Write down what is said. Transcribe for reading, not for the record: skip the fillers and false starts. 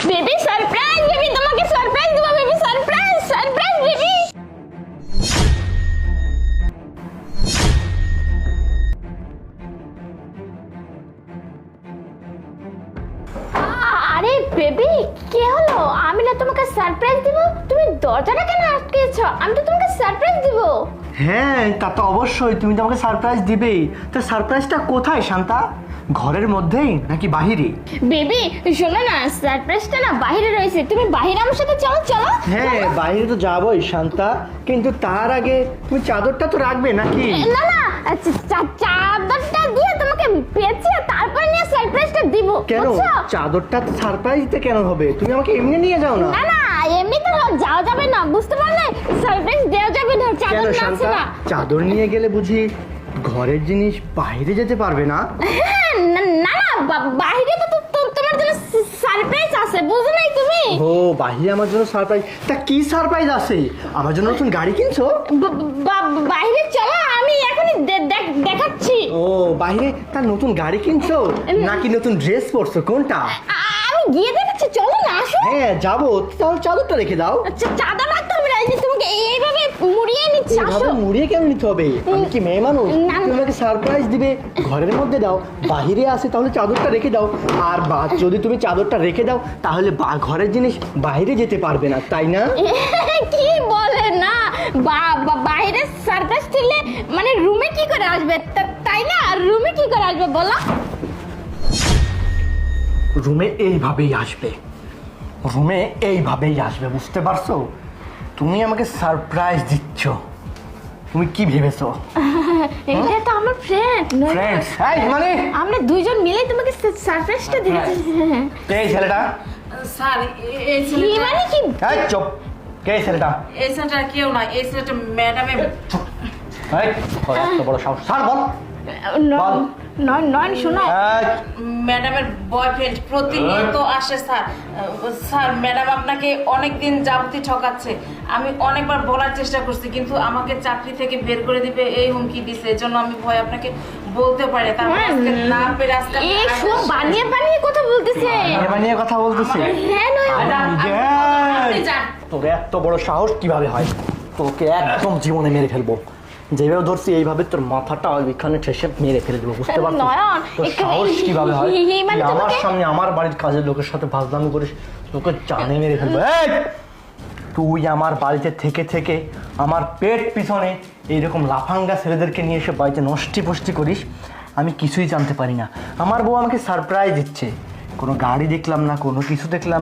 Baby surprise, baby তোমাকে surprise দেব, baby surprise, surprise baby. আরে baby কি হলো? আমি না তোমাকে সারপ্রাইজ দিব, তুমি দরজাটা কেন আটকেছো? আমি তো তোমাকে সারপ্রাইজ দিব। হ্যাঁ, তা তো অবশ্যই, তুমি তো আমাকে সারপ্রাইজ দিবেই। তো সারপ্রাইজটা কোথায় শান্তা? ঘরের মধ্যেই নাকি বাহিরে? বেবি শোনো না, সারপ্রাইজটা না বাইরে রয়েছে, তুমি বাইরে আমার সাথে চলো চলো। হ্যাঁ, বাইরে তো যাবোই শান্তা, কিন্তু তার আগে তুমি চাদরটা তো রাখবে নাকি? না না, চাদরটা দিয়ে তোমাকে পেঁচিয়ে তারপর নিয়ে সারপ্রাইজটা দিব। কেন বুঝছো? চাদরটা সারপ্রাইজ দিতে কেন হবে? তুমি আমাকে এমনি নিয়ে যাও না। না না, এমনি তো যাওয়া যাবে না, বুঝতে পারলে? সারপ্রাইজ দেওয়া যাবে না, কেন চাদর আছে শান্তা, না। চাদর নিয়ে গেলে বুঝি ঘরের জিনিস বাইরে যেতে পারবে না? হ্যাঁ, না না, বাইরে তো তোমার জন্য সারপ্রাইজ আছে, বুঝো নাই তুমি? ও, বাইরে আমার জন্য সারপ্রাইজ? তা কি সারপ্রাইজ আছে? আমার জন্য নতুন গাড়ি কিনছো? বাইরে চলো, আমি এখনই দেখাচ্ছি। ও, বাইরে তার নতুন গাড়ি কিনছো নাকি নতুন ড্রেস পরছো, কোনটা? আমি গিয়ে দেখাচ্ছি, চলো না, আসো। হ্যাঁ যাবো, তাহলে চাদরটা রেখে দাও। আচ্ছা, চাদর রাখতে হবে না, এই যে তোমাকে এইভাবে মুড়িয়ে নিচ্ছি, আসো। এইভাবে মুড়িয়ে কেন নিতে হবে? আমি কি মেয়ে মানুষ? না, না। তুমি আমাকে সারপ্রাইজ দিবে, ঘরের মধ্যে দাও, বাহিরে আসে তাহলে চাদরটা রেখে দাও। আর যদি তুমি চাদরটা রেখে দাও তাহলে ঘরের জিনিস বাইরে যেতে পারবে না, তাই না? কি বলে না, বাইরে সারপ্রাইজ দিলে মানে রুমে কি করে আসবে, তাই না? রুমে কি করে আসবে বলো? রুমে এইভাবেই আসবে, রুমে এইভাবেই আসবে, বুঝতে পারছো? তুমি আমাকে সারপ্রাইজ দিচ্ছ, তুমি কি ভেবেছো? এটা তো আমার ফ্রেন্ড। ফ্রেন্ডস? এই মানে আমরা দুইজন মিলে তোমাকে সারপ্রাইজটা দিচ্ছি। কে এই ছেলেটা? স্যার এই কি ছেলেটা মানে কি? এই চুপ, কে এই ছেলেটা? এই ছেলেটা কেউ না, এই ছেলেটা ম্যাডামের এই, তোর এত বড় সাহস, স্যার বল। বল। নয়ন শোনো, এই, ম্যাডামের বয়ফ্রেন্ড প্রতিনিয়ত আসে স্যার। স্যার ম্যাডাম আপনাকে অনেক দিন যাবতীয় ঠকাচ্ছে। আমি অনেকবার বলার চেষ্টা করছি, কিন্তু আমাকে চাকরি থেকে বের করে দিবে এই হুমকি দিছে। এজন্য আমি ভয় আপনাকে বলতে পারি না। তারপর আজকে না পেরে আজকে এই সব বানিয়ে বানিয়ে কথা বলতেছে। নিয়ে কথা বলতেছি। হ্যাঁ নয়ন, আপনি যান। তোর এত বড় সাহস কিভাবে হয়? তোকে একদম জীবনে মেরে ফেলবো, যেভাবে ধরছি এইভাবে তোর মাথাটা ওইখানে ঠেসে মেরে ফেলে দেবো, বুঝতে পারছিস? নয়ন, তোর এখানে- সাহস কিভাবে হয়? এই মানে তুই আমার তোমাকে- সামনে আমার বাড়ির কাজের লোকের সাথে ভাজলামি করিস, তোকে জানে মেরে ফেলবো। এই, তুই আমার বাড়িতে থেকে থেকে আমার পেট পিছনে এইরকম লাফাঙ্গা ছেলেদেরকে নিয়ে এসে বাড়িতে নষ্টি ফষ্টি করিস, আমি কিছুই জানতে পারি না। আমার বউ আমাকে সারপ্রাইজ দিচ্ছে, কোনো গাড়ি দেখলাম না, কোনো কিছু দেখলাম